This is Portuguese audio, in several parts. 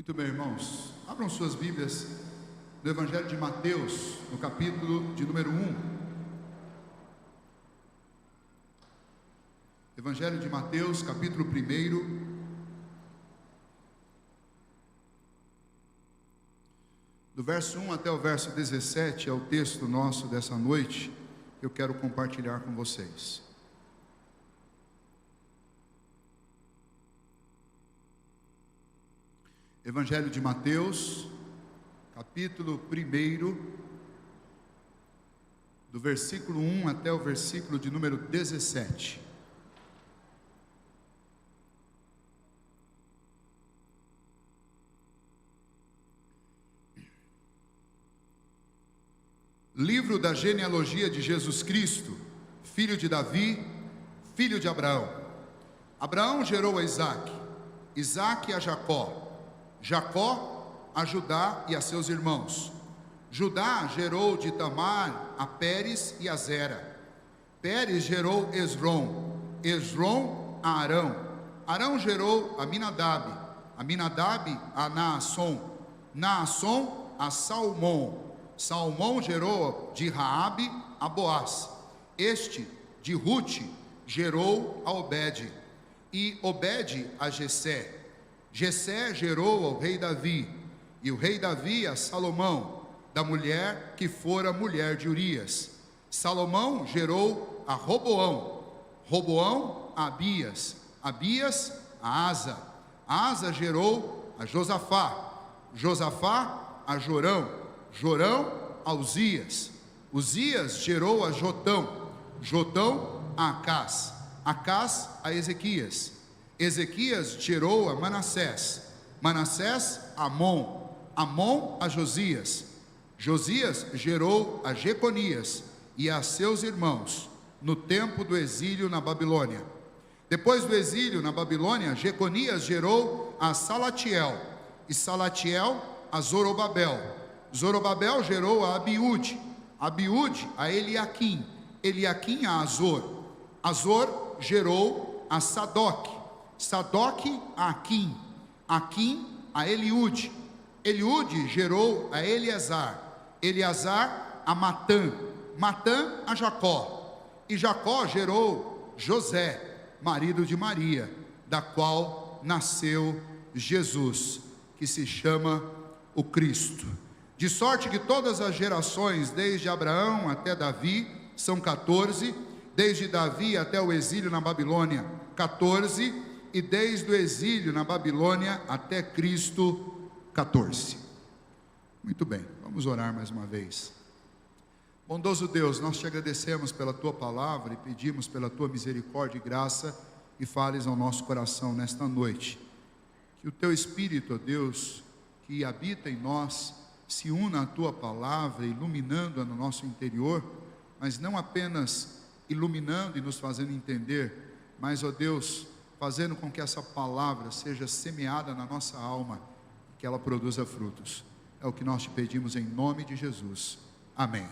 Muito bem, irmãos. Abram suas Bíblias no Evangelho de Mateus, no capítulo de número 1. Evangelho de Mateus, capítulo 1. Do verso 1 até o verso 17 é o texto nosso dessa noite que eu quero compartilhar com vocês. Evangelho de Mateus, capítulo 1, do versículo 1 até o versículo de número 17. Livro da genealogia de Jesus Cristo, filho de Davi, filho de Abraão. Abraão gerou a Isaque, Isaque a Jacó, Jacó a Judá e a seus irmãos. Judá gerou de Tamar a Pérez e a Zera. Pérez gerou Esrom, Esrom a Arão. Arão gerou a Aminadab, Aminadab a Naasson, Naasson a Salmão. Salmão gerou de Raabe a Boaz. Este de Rute gerou a Obed, e Obed a Jessé. Jessé gerou ao rei Davi, e o rei Davi a Salomão, da mulher que fora mulher de Urias. Salomão gerou a Roboão, Roboão a Abias, Abias a Asa. Asa gerou a Josafá, Josafá a Jorão, Jorão a Uzias. Uzias gerou a Jotão, Jotão a Acás, Acás a Ezequias. Ezequias gerou a Manassés, Manassés a Amon, Amon a Josias. Josias gerou a Jeconias e a seus irmãos no tempo do exílio na Babilônia. Depois do exílio na Babilônia, Jeconias gerou a Salatiel, e Salatiel a Zorobabel. Zorobabel gerou a Abiúde, Abiúde a Eliaquim, Eliaquim a Azor. Azor gerou a Sadoc, Sadoc a Aquim, Aquim a Eliúde. Eliúde gerou a Eleazar, Eleazar a Matã, Matã a Jacó. E Jacó gerou José, marido de Maria, da qual nasceu Jesus, que se chama o Cristo. De sorte que todas as gerações, desde Abraão até Davi, são 14, desde Davi até o exílio na Babilônia, 14, e desde o exílio na Babilônia até Cristo, 14. Muito bem, vamos orar mais uma vez. Bondoso Deus, nós te agradecemos pela tua palavra e pedimos pela tua misericórdia e graça e fales ao nosso coração nesta noite. Que o teu Espírito, ó Deus, que habita em nós, se una à tua palavra, iluminando-a no nosso interior, mas não apenas iluminando e nos fazendo entender, mas, ó Deus, fazendo com que essa palavra seja semeada na nossa alma, que ela produza frutos. É o que nós te pedimos em nome de Jesus. Amém.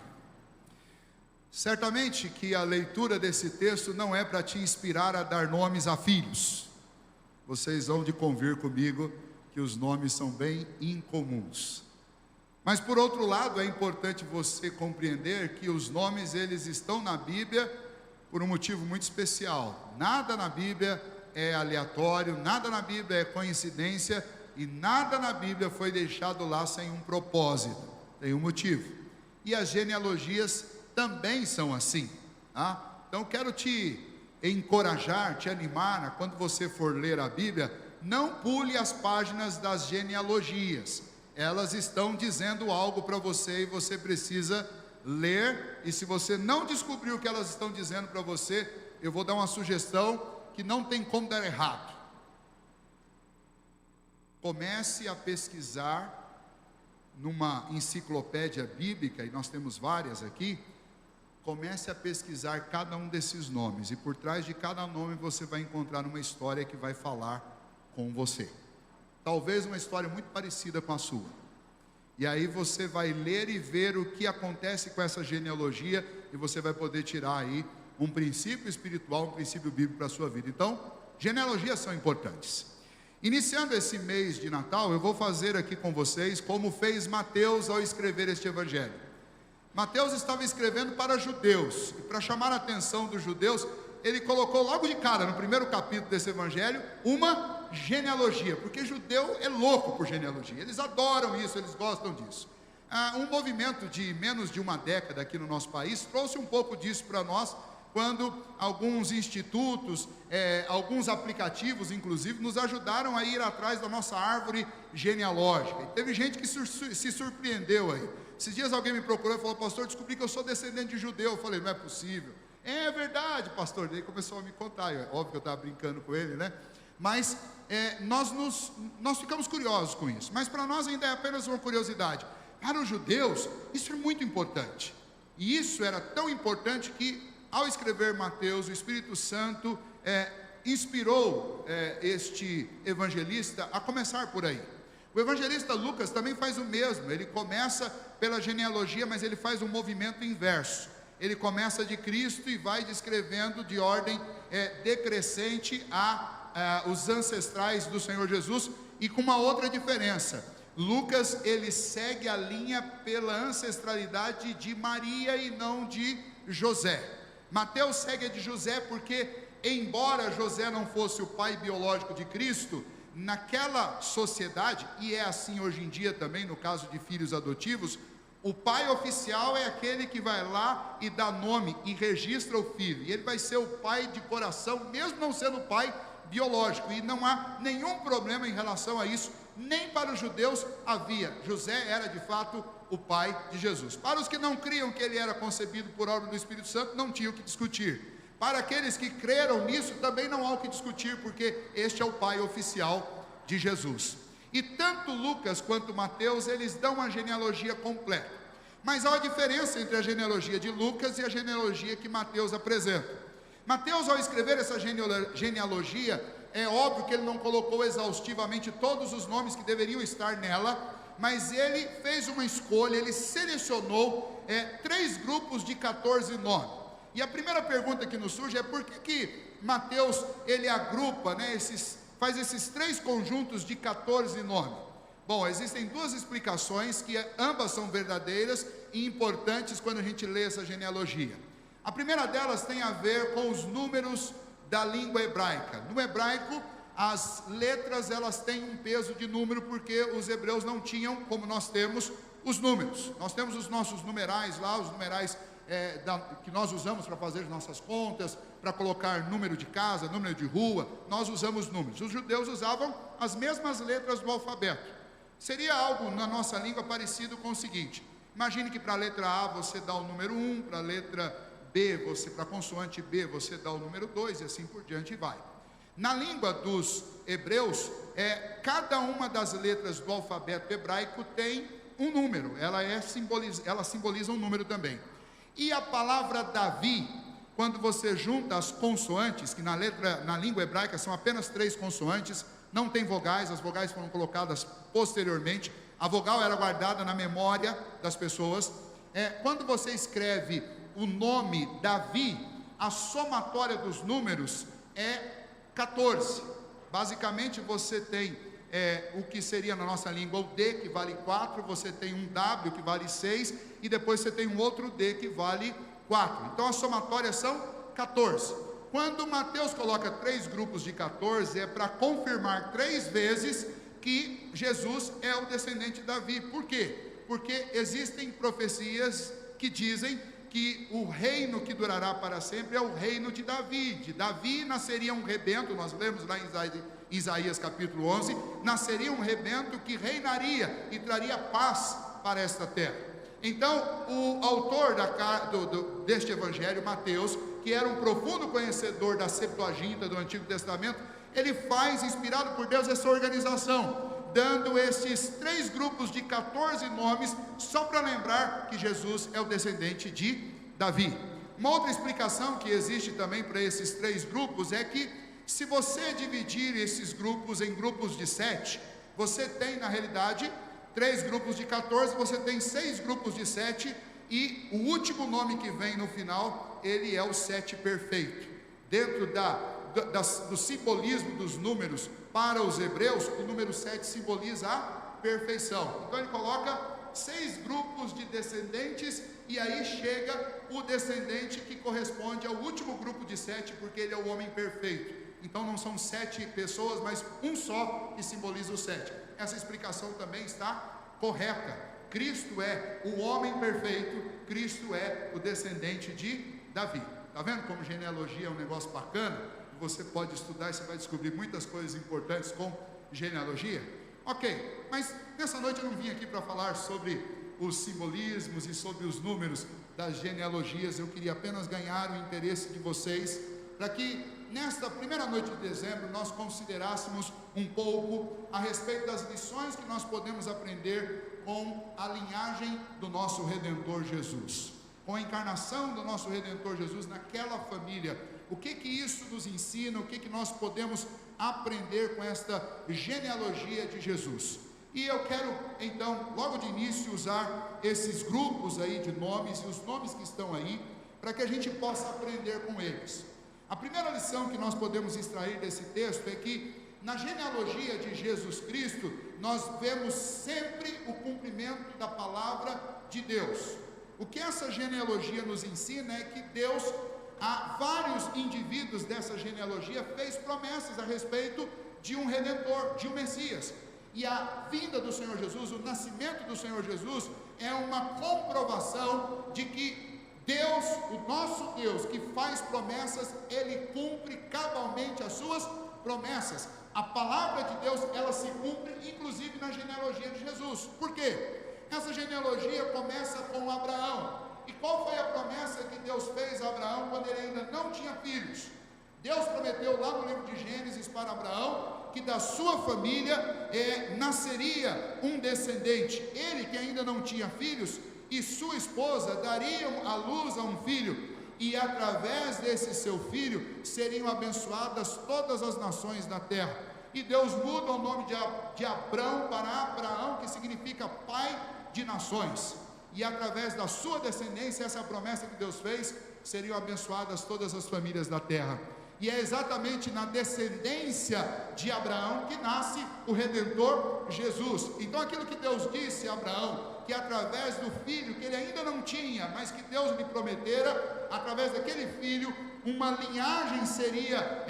Certamente que a leitura desse texto não é para te inspirar a dar nomes a filhos. Vocês vão de convir comigo que os nomes são bem incomuns. Mas por outro lado, é importante você compreender que os nomes eles estão na Bíblia por um motivo muito especial. Nada na Bíblia é aleatório, nada na Bíblia é coincidência e nada na Bíblia foi deixado lá sem um propósito, tem um motivo. E as genealogias também são assim, tá? Então quero te encorajar, te animar, quando você for ler a Bíblia, não pule as páginas das genealogias. Elas estão dizendo algo para você e você precisa ler, e se você não descobrir o que elas estão dizendo para você, eu vou dar uma sugestão que não tem como dar errado. Comece a pesquisar numa enciclopédia bíblica, e nós temos várias aqui. Comece a pesquisar cada um desses nomes, e por trás de cada nome você vai encontrar uma história que vai falar com você. Talvez uma história muito parecida com a sua. E aí você vai ler e ver o que acontece com essa genealogia, e você vai poder tirar aí um princípio espiritual, um princípio bíblico para a sua vida. Então, genealogias são importantes. Iniciando esse mês de Natal, eu vou fazer aqui com vocês como fez Mateus ao escrever este evangelho. Mateus estava escrevendo para judeus, e para chamar a atenção dos judeus, ele colocou logo de cara, no primeiro capítulo desse evangelho, uma genealogia, porque judeu é louco por genealogia, eles adoram isso, eles gostam disso. Um movimento de menos de uma década aqui no nosso país trouxe um pouco disso para nós, quando alguns institutos, alguns aplicativos inclusive, nos ajudaram a ir atrás da nossa árvore genealógica. E teve gente que se surpreendeu aí. Esses dias alguém me procurou e falou: pastor, descobri que eu sou descendente de judeu. Eu falei: não é possível. É verdade, pastor. Daí começou a me contar, óbvio que eu estava brincando com ele, né? Mas nós ficamos curiosos com isso, mas para nós ainda é apenas uma curiosidade. Para os judeus, isso é muito importante, e isso era tão importante que, ao escrever Mateus, o Espírito Santo inspirou este evangelista a começar por aí. O evangelista Lucas também faz o mesmo, ele começa pela genealogia, mas ele faz um movimento inverso. Ele começa de Cristo e vai descrevendo de ordem decrescente os ancestrais do Senhor Jesus, e com uma outra diferença. Lucas, ele segue a linha pela ancestralidade de Maria e não de José. Mateus segue a de José porque, embora José não fosse o pai biológico de Cristo, naquela sociedade, e é assim hoje em dia também no caso de filhos adotivos, o pai oficial é aquele que vai lá e dá nome e registra o filho, e ele vai ser o pai de coração, mesmo não sendo o pai biológico, e não há nenhum problema em relação a isso, nem para os judeus havia. José era de fato o pai de Jesus. Para os que não criam que ele era concebido por obra do Espírito Santo, não tinha o que discutir. Para aqueles que creram nisso, também não há o que discutir, porque este é o pai oficial de Jesus. E tanto Lucas quanto Mateus, eles dão uma genealogia completa. Mas há uma diferença entre a genealogia de Lucas e a genealogia que Mateus apresenta. Mateus, ao escrever essa genealogia, é óbvio que ele não colocou exaustivamente todos os nomes que deveriam estar nela, mas ele fez uma escolha, ele selecionou 3 grupos de 14 nomes. E a primeira pergunta que nos surge é: por que Mateus ele agrupa, faz esses 3 conjuntos de 14 nomes? Bom, existem 2 explicações que ambas são verdadeiras e importantes quando a gente lê essa genealogia. A primeira delas tem a ver com os números da língua hebraica. No hebraico, as letras elas têm um peso de número, porque os hebreus não tinham, como nós temos, os números. Nós temos os nossos numerais lá, os numerais que nós usamos para fazer as nossas contas, para colocar número de casa, número de rua, nós usamos números. Os judeus usavam as mesmas letras do alfabeto. Seria algo na nossa língua parecido com o seguinte: imagine que para a letra A você dá o número 1, para a letra B, para a consoante B, você dá o número 2 e assim por diante vai. Na língua dos hebreus, cada uma das letras do alfabeto hebraico tem um número, ela simboliza um número também. E a palavra Davi, quando você junta as consoantes, que na língua hebraica são apenas 3 consoantes, não tem vogais, as vogais foram colocadas posteriormente, a vogal era guardada na memória das pessoas. Quando você escreve o nome Davi, a somatória dos números é 14. Basicamente você tem o que seria na nossa língua o D, que vale 4, você tem um W que vale 6, e depois você tem um outro D que vale 4. Então a somatória são 14. Quando Mateus coloca 3 grupos de 14, é para confirmar 3 vezes que Jesus é o descendente de Davi. Por quê? Porque existem profecias que dizem que o reino que durará para sempre é o reino de Davi. De Davi nasceria um rebento, nós lemos lá em Isaías capítulo 11, nasceria um rebento que reinaria e traria paz para esta terra. Então, o autor deste evangelho, Mateus, que era um profundo conhecedor da Septuaginta do Antigo Testamento, ele faz, inspirado por Deus, essa organização, dando esses 3 grupos de 14 nomes, só para lembrar que Jesus é o descendente de Davi. Uma outra explicação que existe também para esses 3 grupos é que, se você dividir esses grupos em grupos de 7, você tem na realidade 3 grupos de 14, você tem 6 grupos de 7, e o último nome que vem no final, ele é o 7 perfeito. Dentro do simbolismo dos números para os hebreus, o número 7 simboliza a perfeição. Então ele coloca 6 grupos de descendentes, e aí chega o descendente que corresponde ao último grupo de 7, porque ele é o homem perfeito. Então não são 7 pessoas, mas um só que simboliza o 7. Essa explicação também está correta. Cristo é o homem perfeito, Cristo é o descendente de Davi. Está vendo como genealogia é um negócio bacana? Você pode estudar e você vai descobrir muitas coisas importantes com genealogia. Ok, mas nessa noite eu não vim aqui para falar sobre os simbolismos e sobre os números das genealogias. Eu queria apenas ganhar o interesse de vocês, para que nesta primeira noite de dezembro nós considerássemos um pouco a respeito das lições que nós podemos aprender com a linhagem do nosso Redentor Jesus, com a encarnação do nosso Redentor Jesus naquela família. O que isso nos ensina, o que nós podemos aprender com esta genealogia de Jesus. E eu quero então, logo de início, usar esses grupos aí de nomes e os nomes que estão aí, para que a gente possa aprender com eles. A primeira lição que nós podemos extrair desse texto é que na genealogia de Jesus Cristo nós vemos sempre o cumprimento da palavra de Deus. O que essa genealogia nos ensina é que Deus, a vários indivíduos dessa genealogia, fez promessas a respeito de um Redentor, de um Messias. E a vinda do Senhor Jesus, o nascimento do Senhor Jesus, é uma comprovação de que Deus, o nosso Deus, que faz promessas, Ele cumpre cabalmente as suas promessas. A palavra de Deus, ela se cumpre inclusive na genealogia de Jesus. Por quê? Essa genealogia começa com Abraão. E qual foi a promessa que Deus fez a Abraão quando ele ainda não tinha filhos? Deus prometeu lá no livro de Gênesis para Abraão que da sua família nasceria um descendente. Ele, que ainda não tinha filhos, e sua esposa dariam à luz a um filho, e através desse seu filho seriam abençoadas todas as nações da terra. E Deus muda o nome de Abrão para Abraão, que significa pai de nações. E através da sua descendência, essa promessa que Deus fez, seriam abençoadas todas as famílias da terra. E é exatamente na descendência de Abraão que nasce o Redentor Jesus. Então aquilo que Deus disse a Abraão, que através do filho que ele ainda não tinha, mas que Deus lhe prometera, através daquele filho, uma linhagem seria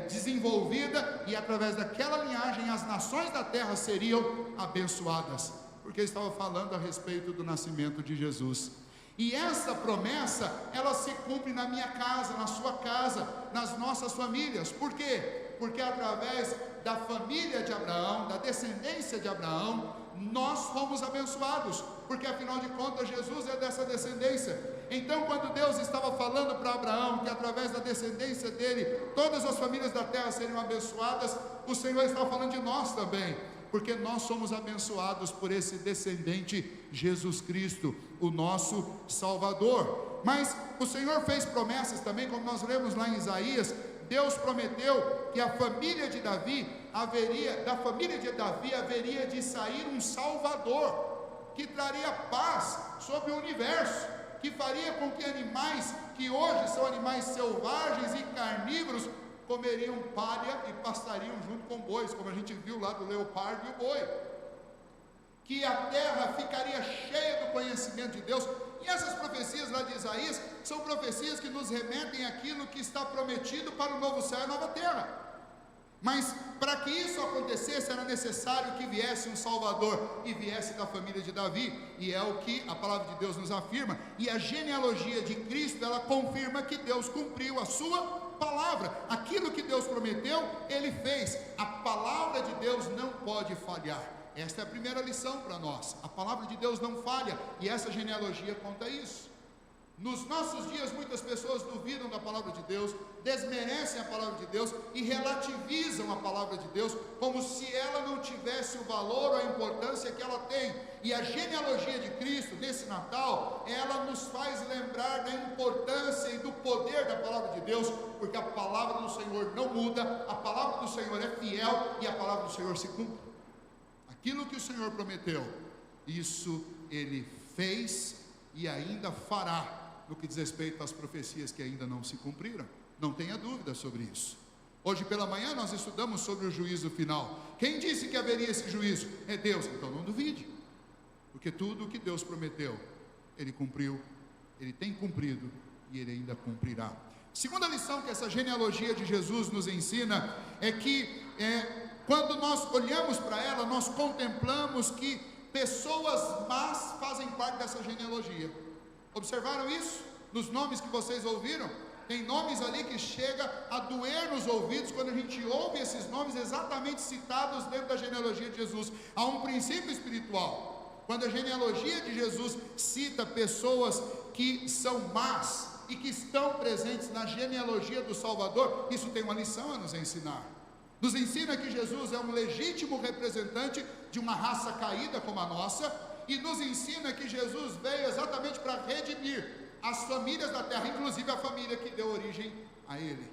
desenvolvida, e através daquela linhagem as nações da terra seriam abençoadas, porque ele estava falando a respeito do nascimento de Jesus. E essa promessa, ela se cumpre na minha casa, na sua casa, nas nossas famílias. Por quê? Porque através da família de Abraão, da descendência de Abraão, nós fomos abençoados, porque afinal de contas Jesus é dessa descendência. Então quando Deus estava falando para Abraão que através da descendência dele todas as famílias da terra seriam abençoadas, o Senhor estava falando de nós também, porque nós somos abençoados por esse descendente Jesus Cristo, o nosso Salvador. Mas o Senhor fez promessas também, como nós lemos lá em Isaías. Deus prometeu que a família de Davi haveria de sair um Salvador, que traria paz sobre o universo, que faria com que animais que hoje são animais selvagens e carnívoros comeriam palha e pastariam junto com bois, como a gente viu lá do leopardo e o boi, que a terra ficaria cheia do conhecimento de Deus. E essas profecias lá de Isaías são profecias que nos remetem àquilo que está prometido para o novo céu e a nova terra. Mas para que isso acontecesse era necessário que viesse um Salvador, e viesse da família de Davi, e é o que a palavra de Deus nos afirma. E a genealogia de Cristo, ela confirma que Deus cumpriu a sua palavra. Aquilo que Deus prometeu, Ele fez. A palavra de Deus não pode falhar. Esta é a primeira lição para nós. A palavra de Deus não falha, e essa genealogia conta isso. Nos nossos dias muitas pessoas duvidam da palavra de Deus, desmerecem a palavra de Deus e relativizam a palavra de Deus, como se ela não tivesse o valor ou a importância que ela tem. E a genealogia de Cristo, nesse Natal, ela nos faz lembrar da importância e do poder da palavra de Deus, porque a palavra do Senhor não muda, a palavra do Senhor é fiel, e a palavra do Senhor se cumpre. Aquilo que o Senhor prometeu, isso Ele fez e ainda fará, no que diz respeito às profecias que ainda não se cumpriram. Não tenha dúvida sobre isso. Hoje pela manhã nós estudamos sobre o juízo final. Quem disse que haveria esse juízo? É Deus. Então não duvide, porque tudo o que Deus prometeu, Ele cumpriu, Ele tem cumprido e Ele ainda cumprirá. Segunda lição que essa genealogia de Jesus nos ensina é que quando nós olhamos para ela, nós contemplamos que pessoas más fazem parte dessa genealogia. Observaram isso? Nos nomes que vocês ouviram? Tem nomes ali que chega a doer nos ouvidos quando a gente ouve esses nomes exatamente citados dentro da genealogia de Jesus. Há um princípio espiritual. Quando a genealogia de Jesus cita pessoas que são más e que estão presentes na genealogia do Salvador, isso tem uma lição a nos ensinar. Nos ensina que Jesus é um legítimo representante de uma raça caída como a nossa, e nos ensina que Jesus veio exatamente para redimir as famílias da terra, inclusive a família que deu origem a Ele.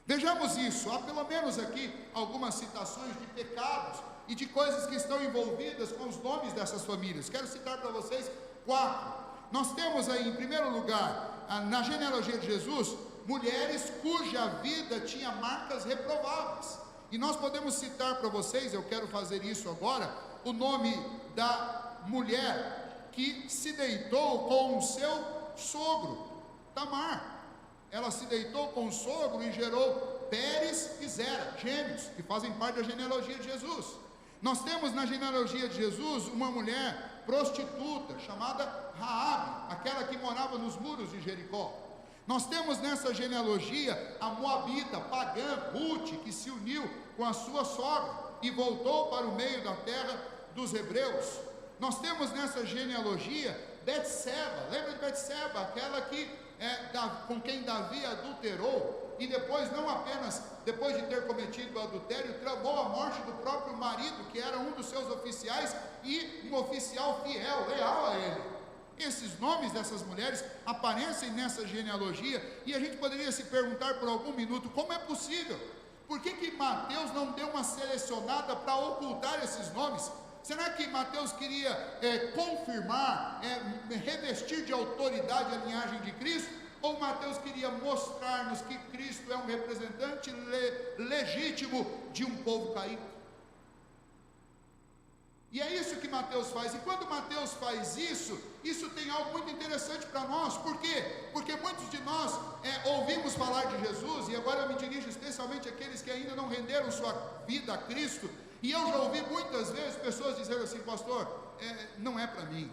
Vejamos isso. Há pelo menos aqui algumas citações de pecados e de coisas que estão envolvidas com os nomes dessas famílias. Quero citar para vocês 4. Nós temos aí, em primeiro lugar, na genealogia de Jesus, mulheres cuja vida tinha marcas reprováveis. E nós podemos citar para vocês, eu quero fazer isso agora, o nome da mulher que se deitou com o seu sogro, Tamar. Ela se deitou com o sogro e gerou Pérez e Zera, gêmeos, que fazem parte da genealogia de Jesus. Nós temos na genealogia de Jesus uma mulher prostituta chamada Raabe, aquela que morava nos muros de Jericó. Nós temos nessa genealogia a moabita pagã Ruth, que se uniu com a sua sogra e voltou para o meio da terra dos hebreus. Nós temos nessa genealogia Betseba. Lembra de Betseba, aquela que com quem Davi adulterou, e depois, não apenas depois de ter cometido o adultério, tramou a morte do próprio marido, que era um dos seus oficiais e um oficial fiel, leal a ele. Esses nomes dessas mulheres aparecem nessa genealogia, e a gente poderia se perguntar por algum minuto, como é possível? Por que Mateus não deu uma selecionada para ocultar esses nomes? Será que Mateus queria confirmar, revestir de autoridade a linhagem de Cristo? Ou Mateus queria mostrar-nos que Cristo é um representante legítimo de um povo caído? E é isso que Mateus faz. E quando Mateus faz isso, isso tem algo muito interessante para nós. Por quê? Porque muitos de nós ouvimos falar de Jesus, e agora eu me dirijo especialmente àqueles que ainda não renderam sua vida a Cristo. E eu já ouvi muitas vezes pessoas dizendo assim: pastor, não é para mim.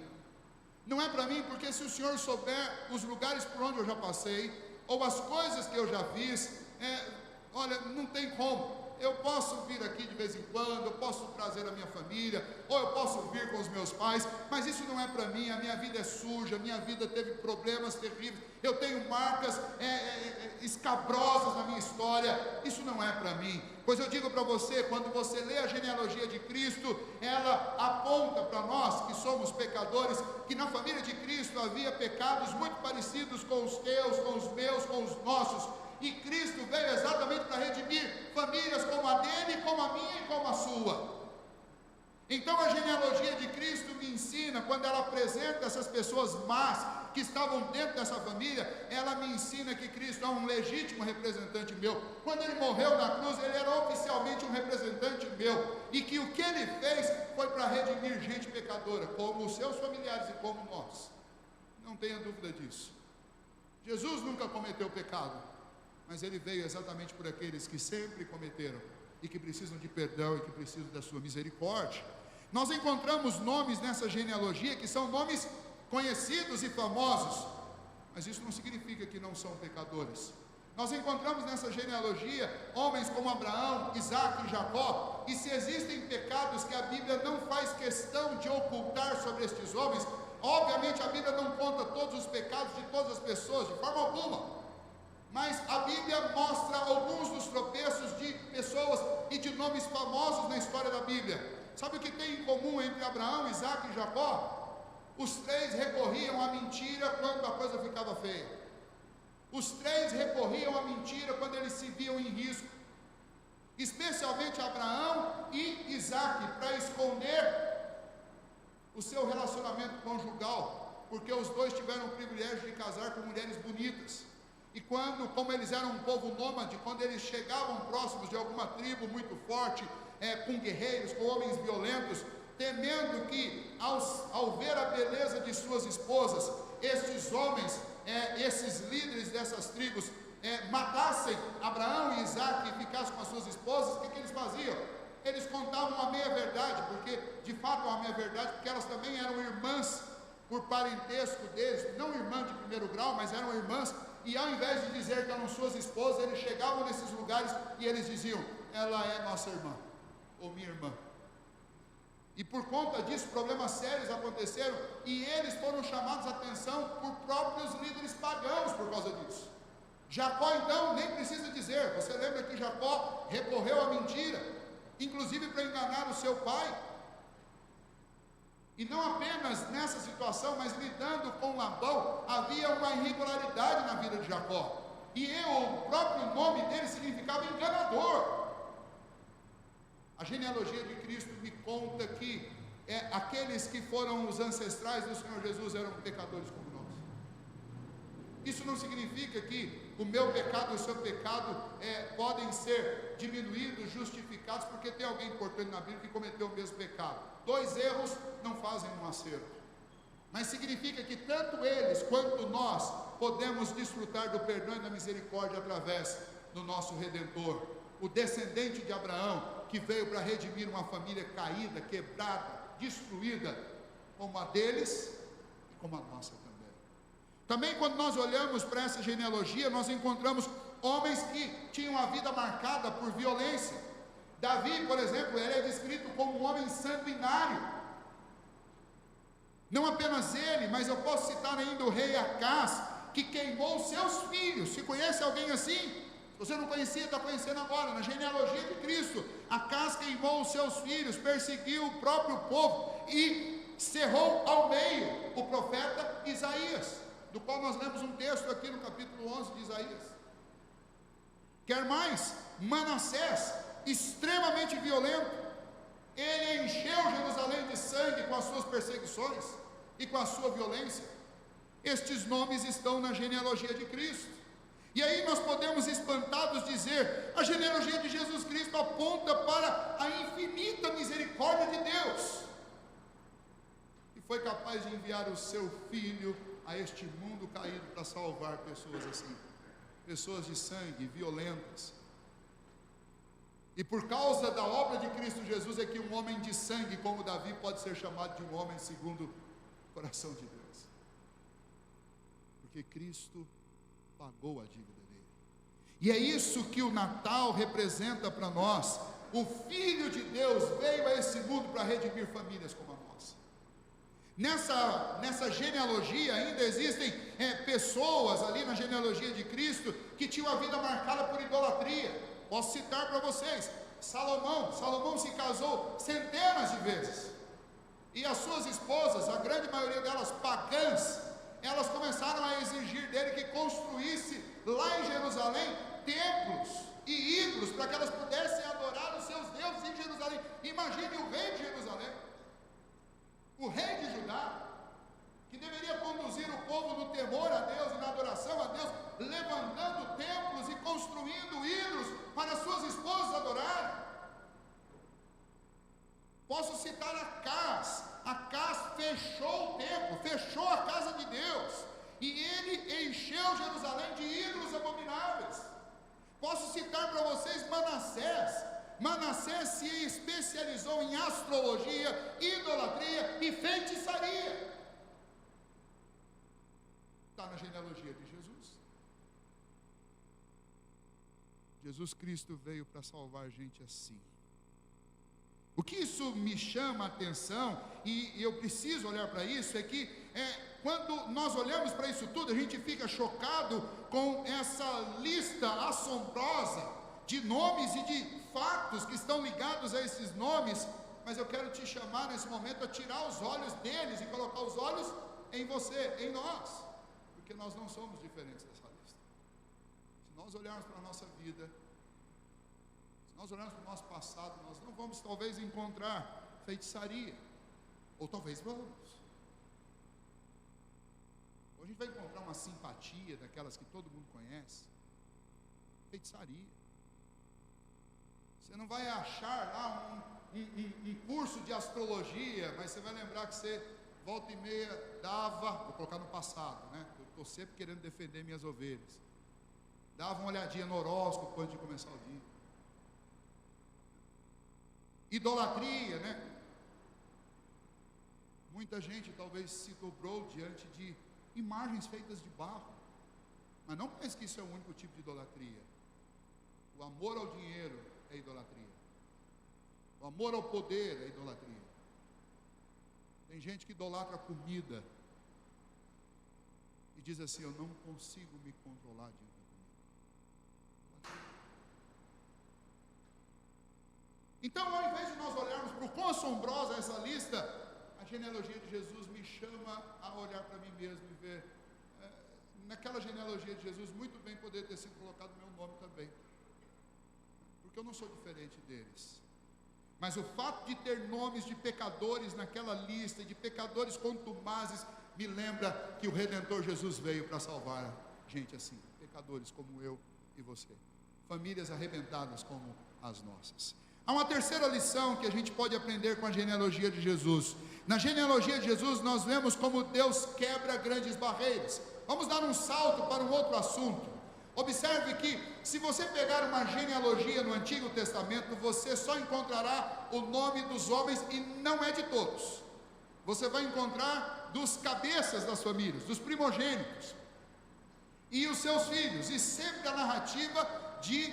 Não é para mim, porque se o senhor souber os lugares por onde eu já passei, ou as coisas que eu já fiz, olha, não tem como. Eu posso vir aqui de vez em quando, eu posso trazer a minha família, ou eu posso vir com os meus pais, mas isso não é para mim. A minha vida é suja, a minha vida teve problemas terríveis, eu tenho marcas escabrosas na minha história, isso não é para mim. Pois eu digo para você, quando você lê a genealogia de Cristo, ela aponta para nós que somos pecadores, que na família de Cristo havia pecados muito parecidos com os teus, com os meus, com os nossos, e Cristo veio exatamente para redimir famílias como a dele, como a minha e como a sua. Então a genealogia de Cristo me ensina, quando ela apresenta essas pessoas más que estavam dentro dessa família, ela me ensina que Cristo é um legítimo representante meu. Quando ele morreu na cruz, ele era oficialmente um representante meu, e que o que ele fez foi para redimir gente pecadora, como os seus familiares e como nós. Não tenha dúvida disso. Jesus nunca cometeu pecado, mas ele veio exatamente por aqueles que sempre cometeram e que precisam de perdão e que precisam da sua misericórdia. Nós encontramos nomes nessa genealogia que são nomes conhecidos e famosos, mas isso não significa que não são pecadores. Nós encontramos nessa genealogia homens como Abraão, Isaque e Jacó, e se existem pecados que a Bíblia não faz questão de ocultar sobre estes homens, obviamente a Bíblia não conta todos os pecados de todas as pessoas, de forma alguma, mas a Bíblia mostra alguns dos tropeços de pessoas e de nomes famosos na história da Bíblia. Sabe o que tem em comum entre Abraão, Isaque e Jacó? Os três recorriam à mentira quando a coisa ficava feia. Os três recorriam à mentira quando eles se viam em risco. Especialmente Abraão e Isaque, para esconder o seu relacionamento conjugal, porque os dois tiveram o privilégio de casar com mulheres bonitas. E como eles eram um povo nômade, quando eles chegavam próximos de alguma tribo muito forte, com guerreiros, com homens violentos, temendo que ao ver a beleza de suas esposas, estes homens, esses líderes dessas tribos, matassem Abraão e Isaque e ficassem com as suas esposas, o que eles faziam? Eles contavam a meia-verdade, porque de fato é uma meia-verdade, porque elas também eram irmãs por parentesco deles, não irmãs de primeiro grau, mas eram irmãs, e ao invés de dizer que eram suas esposas, eles chegavam nesses lugares e eles diziam: ela é nossa irmã, ou minha irmã. E por conta disso, problemas sérios aconteceram, e eles foram chamados a atenção por próprios líderes pagãos por causa disso. Jacó, então, nem precisa dizer, você lembra que Jacó recorreu à mentira, inclusive para enganar o seu pai, e não apenas nessa situação, mas lidando com Labão, havia uma irregularidade na vida de Jacó, e o próprio nome dele significava enganador. A genealogia de Cristo me conta que aqueles que foram os ancestrais do Senhor Jesus eram pecadores como nós. Isso não significa que o meu pecado e o seu pecado podem ser diminuídos, justificados, porque tem alguém importante na Bíblia que cometeu o mesmo pecado. 2 erros não fazem um acerto. Mas significa que tanto eles quanto nós podemos desfrutar do perdão e da misericórdia através do nosso Redentor, o descendente de Abraão, que veio para redimir uma família caída, quebrada, destruída, como a deles e como a nossa também. Também quando nós olhamos para essa genealogia, nós encontramos homens que tinham a vida marcada por violência. Davi, por exemplo, ele é descrito como um homem sanguinário. Não apenas ele, mas eu posso citar ainda o rei Acás, que queimou seus filhos. Se conhece alguém assim? Se você não conhecia, está conhecendo agora. Na genealogia de Cristo, Acás queimou os seus filhos, perseguiu o próprio povo e cerrou ao meio o profeta Isaías, do qual nós lemos um texto aqui no capítulo 11 de Isaías. Quer mais? Manassés, extremamente violento, ele encheu Jerusalém de sangue com as suas perseguições e com a sua violência. Estes nomes estão na genealogia de Cristo. E aí nós podemos espantados dizer: a genealogia de Jesus Cristo aponta para a infinita misericórdia de Deus, que foi capaz de enviar o seu Filho a este mundo caído para salvar pessoas assim, pessoas de sangue, violentas. E por causa da obra de Cristo Jesus é que um homem de sangue como Davi pode ser chamado de um homem segundo o coração de Deus, porque Cristo pagou a dívida dele. E é isso que o Natal representa para nós. O Filho de Deus veio a esse mundo para redimir famílias como a nossa. Nessa genealogia ainda existem pessoas ali na genealogia de Cristo que tinham a vida marcada por idolatria. Posso citar para vocês: Salomão se casou centenas de vezes, e as suas esposas, a grande maioria delas pagãs, elas começaram a exigir dele que construísse lá em Jerusalém templos e ídolos para que elas pudessem adorar os seus deuses em Jerusalém. Imagine o rei de Jerusalém, o rei de Judá, que deveria conduzir o povo no temor a Deus e na adoração a Deus, levantando templos e construindo ídolos para suas esposas adorarem. Posso citar Acás. Acás fechou o templo, fechou a casa de Deus, e ele encheu Jerusalém de ídolos abomináveis. Posso citar para vocês Manassés. Manassés se especializou em astrologia, idolatria e feitiçaria. Está na genealogia de Jesus. Jesus Cristo veio para salvar gente assim. O que isso me chama a atenção, e eu preciso olhar para isso, é que quando nós olhamos para isso tudo, a gente fica chocado com essa lista assombrosa de nomes e de fatos que estão ligados a esses nomes, mas eu quero te chamar nesse momento a tirar os olhos deles e colocar os olhos em você, em nós, porque nós não somos diferentes dessa lista. Se nós olharmos para a nossa vida, se nós olharmos para o nosso passado, nós não vamos talvez encontrar feitiçaria, ou talvez vamos. Ou a gente vai encontrar uma simpatia daquelas que todo mundo conhece. Feitiçaria. Você não vai achar lá um curso de astrologia, mas você vai lembrar que você, volta e meia, dava, vou colocar no passado, né? Eu estou sempre querendo defender minhas ovelhas. Dava uma olhadinha no horóscopo antes de começar o dia. Idolatria, né? Muita gente talvez se dobrou diante de imagens feitas de barro. Mas não pense que isso é o único tipo de idolatria. O amor ao dinheiro é idolatria. O amor ao poder é idolatria. Tem gente que idolatra a comida e diz assim: eu não consigo me controlar diante da comida. Então, ao invés de nós olharmos para o quão assombrosa é essa lista, a genealogia de Jesus me chama a olhar para mim mesmo e ver, naquela genealogia de Jesus, muito bem poder ter sido colocado meu nome também, porque eu não sou diferente deles. Mas o fato de ter nomes de pecadores naquela lista, de pecadores contumazes, me lembra que o Redentor Jesus veio para salvar gente assim, pecadores como eu e você, famílias arrebentadas como as nossas. Há uma terceira lição que a gente pode aprender com a genealogia de Jesus. Na genealogia de Jesus nós vemos como Deus quebra grandes barreiras. Vamos dar um salto para um outro assunto. Observe que, se você pegar uma genealogia no Antigo Testamento, você só encontrará o nome dos homens, e não é de todos. Você vai encontrar dos cabeças das famílias, dos primogênitos e os seus filhos, e sempre a narrativa de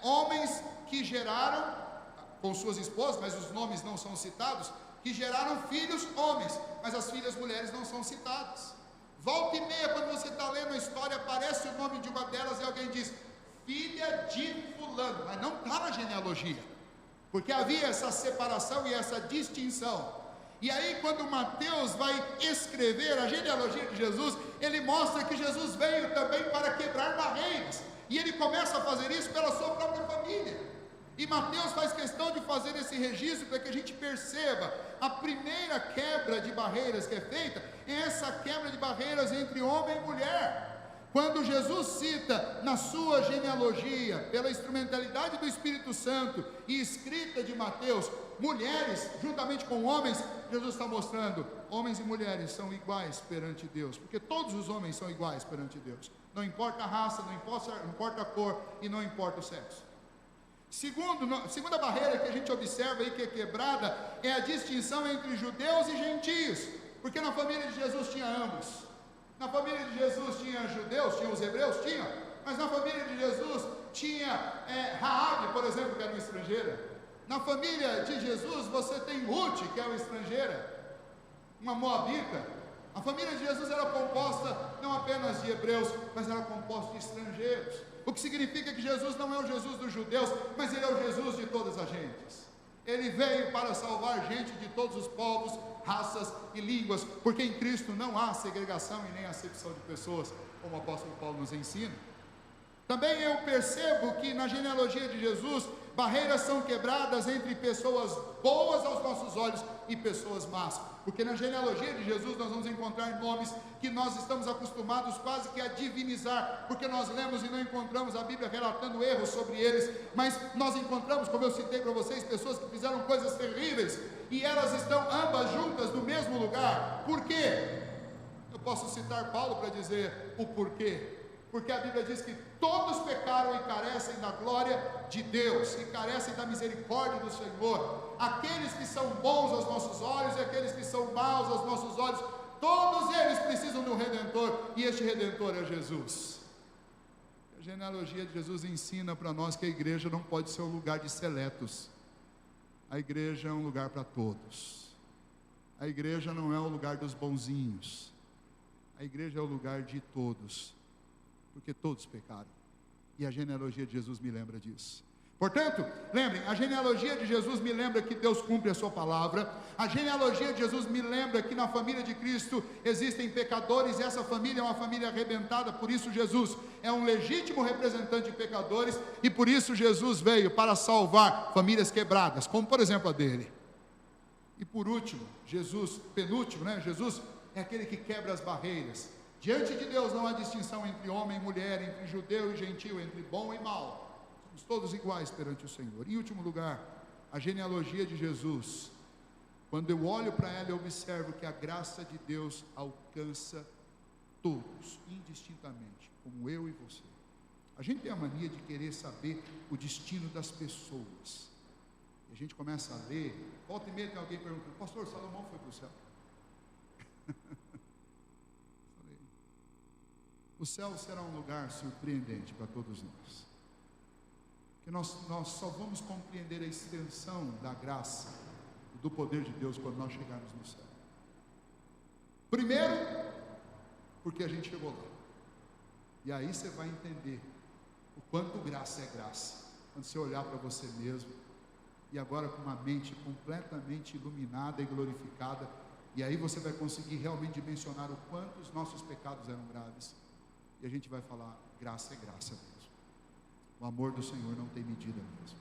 homens que geraram, com suas esposas, mas os nomes não são citados, que geraram filhos homens, mas as filhas mulheres não são citadas. Volta e meia, quando você está lendo a história, aparece o nome de uma delas e alguém diz, filha de fulano, mas não está na genealogia, porque havia essa separação e essa distinção. E aí, quando Mateus vai escrever a genealogia de Jesus, ele mostra que Jesus veio também para quebrar barreiras, e ele começa a fazer isso pela sua própria família. E Mateus faz questão de fazer esse registro para que a gente perceba a primeira quebra de barreiras que é feita, é essa quebra de barreiras entre homem e mulher. Quando Jesus cita na sua genealogia, pela instrumentalidade do Espírito Santo e escrita de Mateus, mulheres juntamente com homens, Jesus está mostrando, homens e mulheres são iguais perante Deus, porque todos os homens são iguais perante Deus, não importa a raça, não importa a cor e não importa o sexo. Segunda barreira que a gente observa aí que é quebrada é a distinção entre judeus e gentios, porque na família de Jesus tinha ambos. Na família de Jesus tinha judeus, tinha os hebreus, tinha, mas na família de Jesus tinha Raabe, por exemplo, que era uma estrangeira. Na família de Jesus você tem Ruth, que é uma estrangeira, uma moabita. A família de Jesus era composta não apenas de hebreus, mas era composta de estrangeiros. O que significa que Jesus não é o Jesus dos judeus, mas ele é o Jesus de todas as gentes. Ele veio para salvar gente de todos os povos, raças e línguas, porque em Cristo não há segregação e nem acepção de pessoas, como o apóstolo Paulo nos ensina. Também eu percebo que na genealogia de Jesus, barreiras são quebradas entre pessoas boas aos nossos olhos e pessoas más, porque na genealogia de Jesus nós vamos encontrar nomes que nós estamos acostumados quase que a divinizar, porque nós lemos e não encontramos a Bíblia relatando erros sobre eles, mas nós encontramos, como eu citei para vocês, pessoas que fizeram coisas terríveis, e elas estão ambas juntas no mesmo lugar. Por quê? Eu posso citar Paulo para dizer o porquê. Porque a Bíblia diz que todos pecaram e carecem da glória de Deus, e carecem da misericórdia do Senhor. Aqueles que são bons aos nossos olhos e aqueles que são maus aos nossos olhos, todos eles precisam de um Redentor, e este Redentor é Jesus. A genealogia de Jesus ensina para nós que a igreja não pode ser um lugar de seletos. A igreja é um lugar para todos. A igreja não é o lugar dos bonzinhos. A igreja é o lugar de todos, porque todos pecaram, e a genealogia de Jesus me lembra disso. Portanto, lembrem, a genealogia de Jesus me lembra que Deus cumpre a sua palavra. A genealogia de Jesus me lembra que na família de Cristo existem pecadores, e essa família é uma família arrebentada. Por isso Jesus é um legítimo representante de pecadores, e por isso Jesus veio para salvar famílias quebradas, como por exemplo a dele. E por último, Jesus, penúltimo, Jesus é aquele que quebra as barreiras Diante de Deus não há distinção entre homem e mulher, entre judeu e gentil, entre bom e mal. Somos todos iguais perante o Senhor. Em último lugar, a genealogia de Jesus. Quando eu olho para ela, eu observo que a graça de Deus alcança todos, indistintamente, como eu e você. A gente tem a mania de querer saber o destino das pessoas. E a gente começa a ler, volta e meia tem alguém perguntando: pastor, Salomão foi para o céu? Falei, o céu será um lugar surpreendente para todos nós. Que nós só vamos compreender a extensão da graça e do poder de Deus quando nós chegarmos no céu. Primeiro, porque a gente chegou lá. E aí você vai entender o quanto graça é graça. Quando você olhar para você mesmo, e agora com uma mente completamente iluminada e glorificada, e aí você vai conseguir realmente dimensionar o quanto os nossos pecados eram graves. E a gente vai falar: graça é graça mesmo. O amor do Senhor não tem medida mesmo.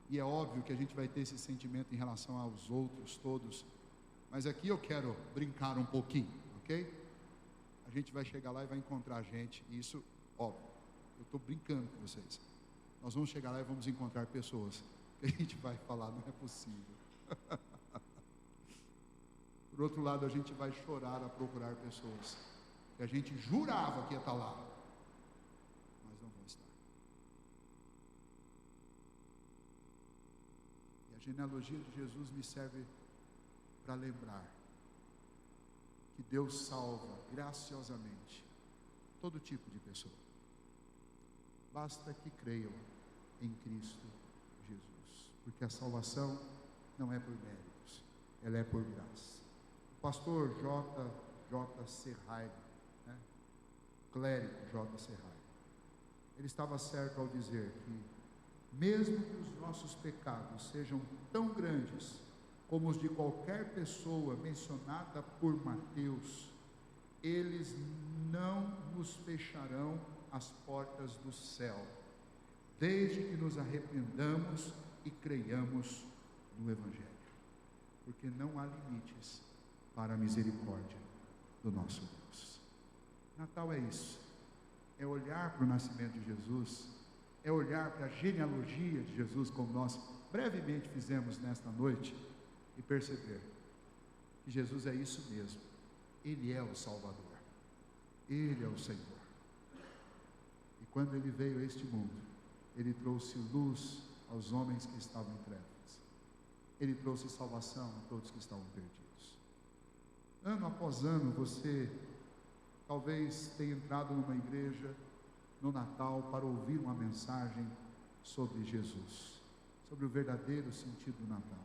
E é óbvio que a gente vai ter esse sentimento em relação aos outros todos, mas aqui eu quero brincar um pouquinho, ok? A gente vai chegar lá e vai encontrar gente, e isso, óbvio, eu estou brincando com vocês. Nós vamos chegar lá e vamos encontrar pessoas que a gente vai falar: não é possível. Por outro lado, a gente vai chorar a procurar pessoas que a gente jurava que ia estar lá, mas não vão estar. E a genealogia de Jesus me serve para lembrar que Deus salva graciosamente todo tipo de pessoa. Basta que creiam em Cristo Jesus, porque a salvação não é por méritos, ela é por graça. O pastor J. Serrail, clérigo J. Serrail, ele estava certo ao dizer que, mesmo que os nossos pecados sejam tão grandes como os de qualquer pessoa mencionada por Mateus, eles não nos fecharão as portas do céu, desde que nos arrependamos e creiamos no Evangelho, porque não há limites para a misericórdia do nosso Deus. Natal é isso, é olhar para o nascimento de Jesus, é olhar para a genealogia de Jesus, como nós brevemente fizemos nesta noite, e perceber que Jesus é isso mesmo. Ele é o Salvador, Ele é o Senhor. E quando Ele veio a este mundo, Ele trouxe luz aos homens que estavam em trevas, Ele trouxe salvação a todos que estavam perdidos. Ano após ano, você talvez tenha entrado numa igreja no Natal para ouvir uma mensagem sobre Jesus, sobre o verdadeiro sentido do Natal.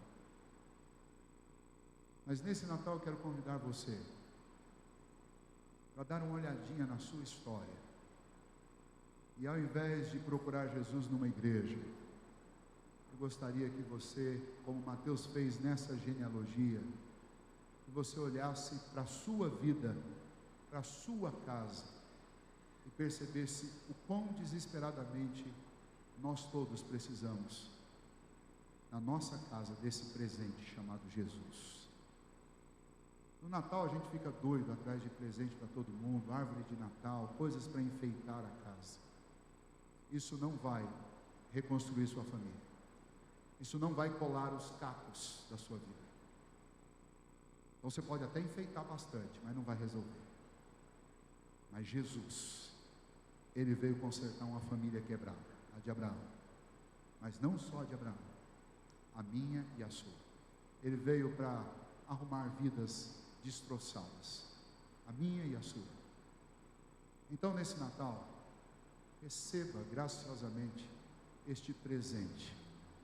Mas nesse Natal eu quero convidar você para dar uma olhadinha na sua história, e ao invés de procurar Jesus numa igreja, eu gostaria que você, como Mateus fez nessa genealogia, que você olhasse para a sua vida, para a sua casa, e percebesse o quão desesperadamente nós todos precisamos, na nossa casa, desse presente chamado Jesus. No Natal a gente fica doido atrás de presente para todo mundo, árvore de Natal, coisas para enfeitar a casa. Isso não vai reconstruir sua família. Isso não vai colar os cacos da sua vida. Então você pode até enfeitar bastante, mas não vai resolver. Mas Jesus, Ele veio consertar uma família quebrada, a de Abraão. Mas não só a de Abraão, a minha e a sua. Ele veio para arrumar vidas destroçadas, a minha e a sua. Então nesse Natal, receba graciosamente este presente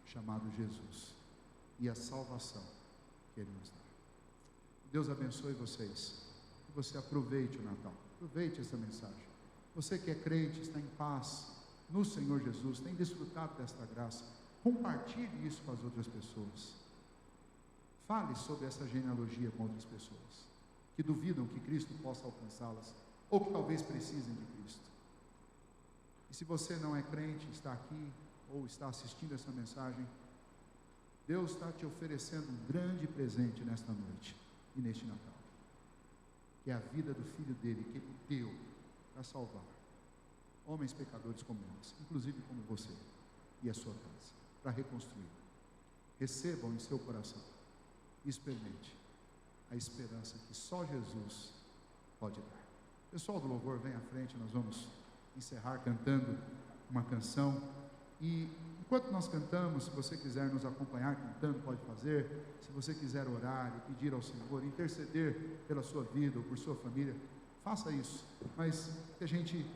chamado Jesus e a salvação que Ele nos dá. Deus abençoe vocês, que você aproveite o Natal, aproveite essa mensagem. Você que é crente, está em paz no Senhor Jesus, tem desfrutado desta graça, compartilhe isso com as outras pessoas. Fale sobre essa genealogia com outras pessoas que duvidam que Cristo possa alcançá-las, ou que talvez precisem de Cristo. E se você não é crente, está aqui ou está assistindo essa mensagem, Deus está te oferecendo um grande presente nesta noite e neste Natal. que é a vida do Filho dele, que ele deu para salvar homens pecadores como nós, inclusive como você e a sua casa, para reconstruir. Recebam em seu coração e experimente a esperança que só Jesus pode dar. Pessoal do louvor, vem à frente, nós vamos encerrar cantando uma canção. E enquanto nós cantamos, se você quiser nos acompanhar cantando, pode fazer. Se você quiser orar e pedir ao Senhor, interceder pela sua vida ou por sua família, faça isso. Mas que a gente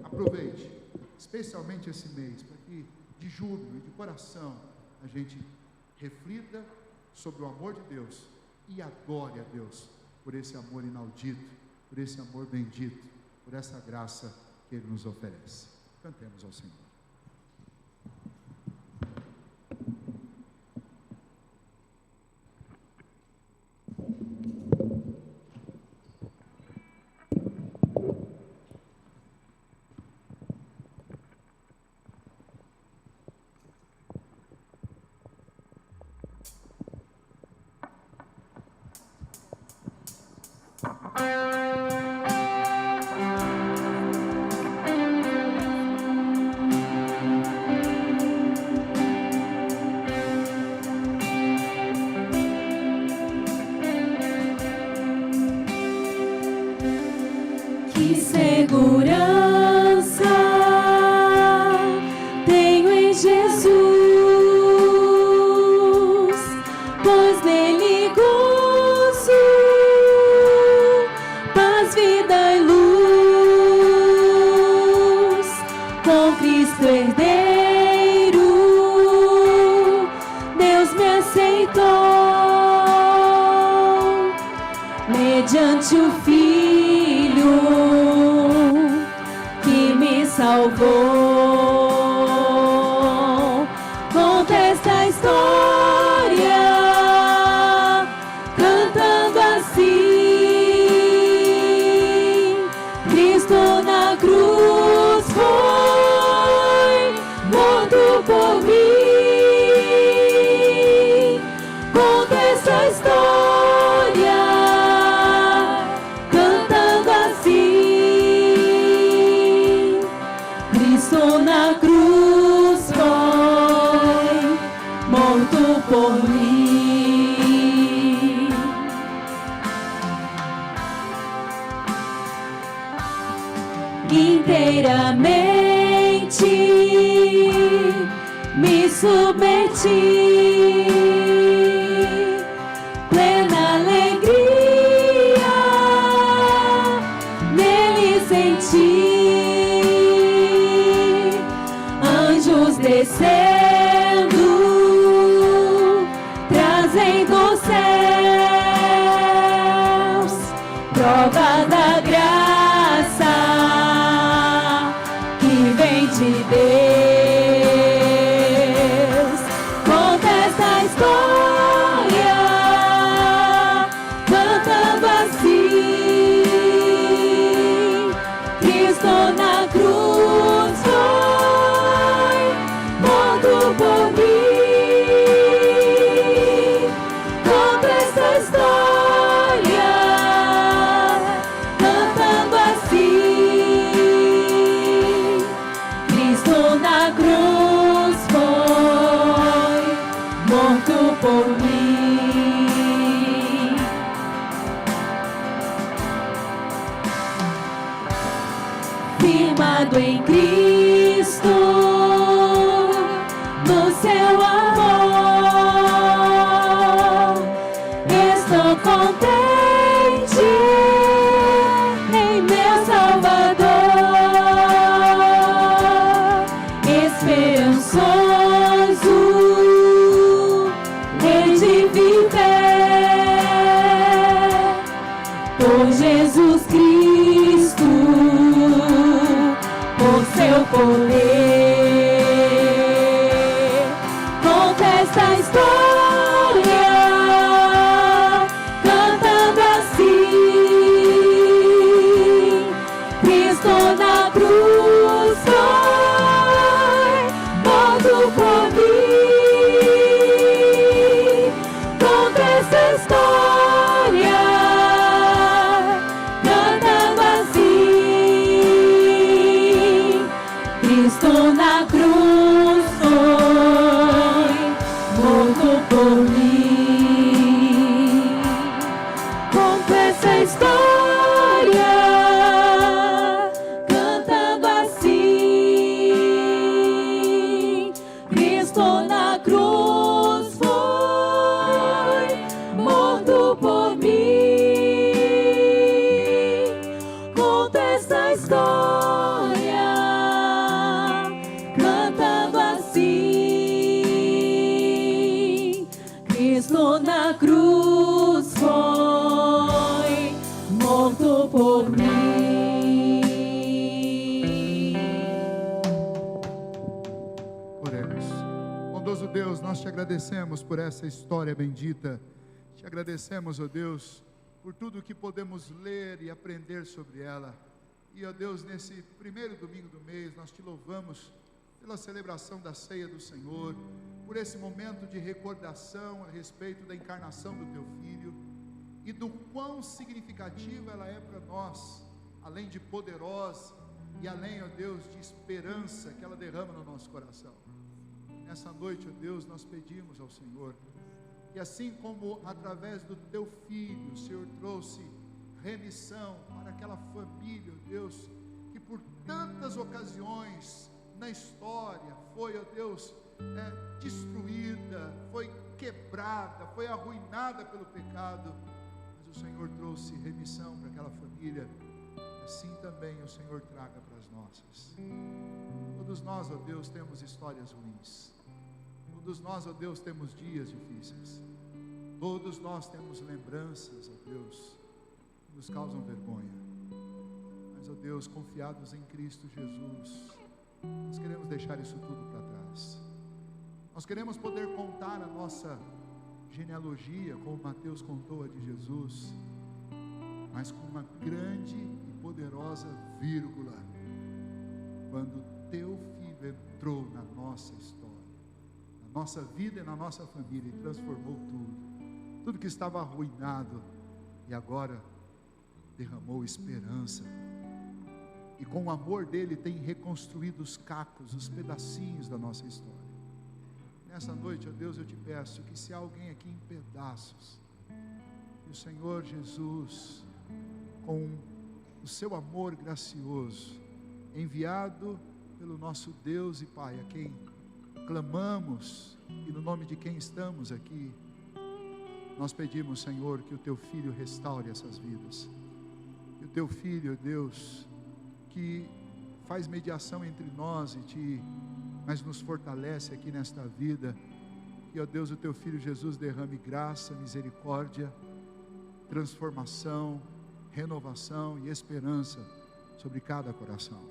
aproveite, especialmente esse mês, para que de júbilo e de coração a gente reflita sobre o amor de Deus e adore a Deus por esse amor inaudito, por esse amor bendito, por essa graça que Ele nos oferece. Cantemos ao Senhor. Que segurança tenho em Jesus, pois nele gozo, paz, vida e luz, com Cristo herdeiro, Deus me aceitou, mediante o Filho que me salvou. Conta esta história cantando assim: Cristo na cruz foi morto por mim. Conta esta história cantando assim: Cristo na cruz foi morto por mim. Inteiramente me submeti, plena alegria nele senti, anjos descendo, trazendo os céus, prova da graça que vem de Deus. Conta esta história cantando assim: Cristo na cruz foi morto por mim. Conta esta história cantando assim: Cristo na cruz foi morto por mim. Firmado em Cristo, no seu amor, estou contente em meu Salvador, esperançoso hei de viver por Jesus Cristo, por seu poder. Conta esta história cantando assim: Cristo na cruz foi morto por mim. Conta esta história Cristo na cruz foi morto por mim. Oremos. Bondoso Deus, nós te agradecemos por essa história bendita. Te agradecemos, ó Deus, por tudo que podemos ler e aprender sobre ela. E, ó Deus, nesse primeiro domingo do mês, nós te louvamos pela celebração da ceia do Senhor, por esse momento de recordação a respeito da encarnação do teu Filho e do quão significativa ela é para nós, além de poderosa e além, ó Deus, de esperança que ela derrama no nosso coração. Nessa noite, ó Deus, nós pedimos ao Senhor que, assim como através do teu Filho o Senhor trouxe remissão para aquela família, ó Deus, que por tantas ocasiões na história foi, ó Deus, destruída, foi quebrada, foi arruinada pelo pecado, mas o Senhor trouxe remissão para aquela família. Assim também o Senhor traga para as nossas. Todos nós, ó Deus, temos histórias ruins. Todos nós, ó Deus, temos dias difíceis. Todos nós temos lembranças, ó Deus, que nos causam vergonha. Mas, ó Deus, confiados em Cristo Jesus, nós queremos deixar isso tudo para trás. Nós queremos poder contar a nossa genealogia, como Mateus contou a de Jesus, mas com uma grande e poderosa vírgula: quando teu Filho entrou na nossa história, na nossa vida e na nossa família, e transformou tudo que estava arruinado, e agora derramou esperança, e com o amor dele tem reconstruído os cacos, os pedacinhos da nossa história. Nessa noite, ó Deus, eu te peço que, se há alguém aqui em pedaços, que o Senhor Jesus, com o seu amor gracioso, enviado pelo nosso Deus e Pai, a quem clamamos e no nome de quem estamos aqui, nós pedimos, Senhor, que o teu Filho restaure essas vidas. E o teu Filho, Deus, que faz mediação entre nós e ti, mas nos fortalece aqui nesta vida, que, ó Deus, o teu Filho Jesus derrame graça, misericórdia, transformação, renovação e esperança sobre cada coração.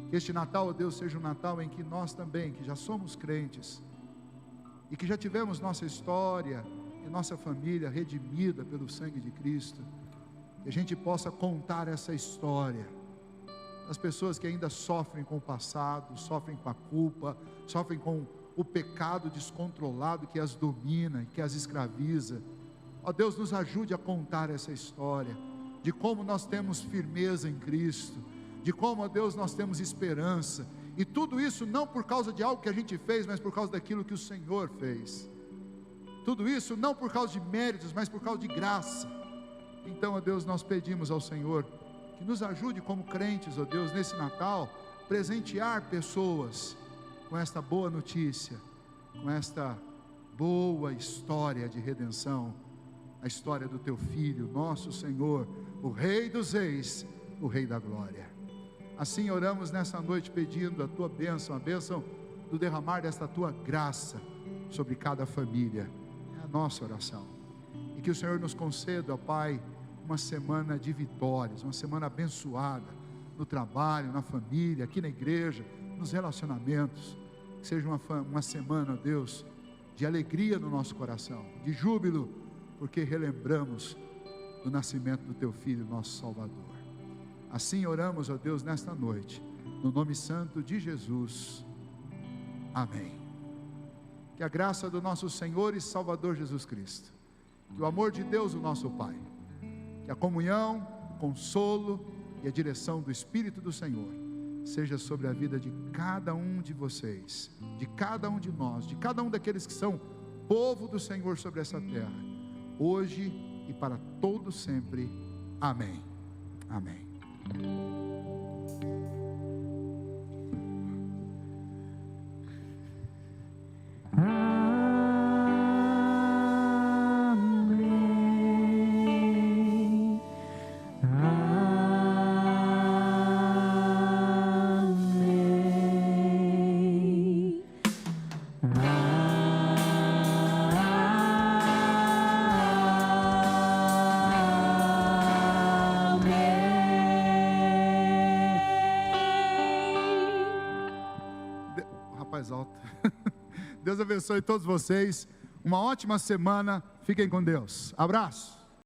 Que este Natal, ó Deus, seja um Natal em que nós também, que já somos crentes e que já tivemos nossa história e nossa família redimida pelo sangue de Cristo, que a gente possa contar essa história das pessoas que ainda sofrem com o passado, sofrem com a culpa, sofrem com o pecado descontrolado que as domina e que as escraviza. Ó Deus, nos ajude a contar essa história de como nós temos firmeza em Cristo, de como, ó Deus, nós temos esperança, e tudo isso não por causa de algo que a gente fez, mas por causa daquilo que o Senhor fez. Tudo isso não por causa de méritos, mas por causa de graça. Então, ó Deus, nós pedimos ao Senhor que nos ajude como crentes, ó Deus, nesse Natal, presentear pessoas com esta boa notícia, com esta boa história de redenção, a história do teu Filho, nosso Senhor, o Rei dos Reis, o Rei da Glória. Assim oramos nessa noite pedindo a tua bênção, a bênção do derramar desta tua graça sobre cada família. É a nossa oração. E que o Senhor nos conceda, ó Pai, uma semana de vitórias, uma semana abençoada no trabalho, na família, aqui na igreja, nos relacionamentos. Que seja uma semana, ó Deus, de alegria no nosso coração, de júbilo, porque relembramos do nascimento do teu Filho, nosso Salvador. Assim oramos, ó Deus, nesta noite, no nome santo de Jesus. Amém. Que a graça do nosso Senhor e Salvador Jesus Cristo, que o amor de Deus, o nosso Pai, que a comunhão, o consolo e a direção do Espírito do Senhor seja sobre a vida de cada um de vocês, de cada um de nós, de cada um daqueles que são povo do Senhor sobre essa terra, hoje e para todo sempre. Amém. Amém. Rapaz alto. Deus abençoe todos vocês. Uma ótima semana. Fiquem com Deus. Abraço.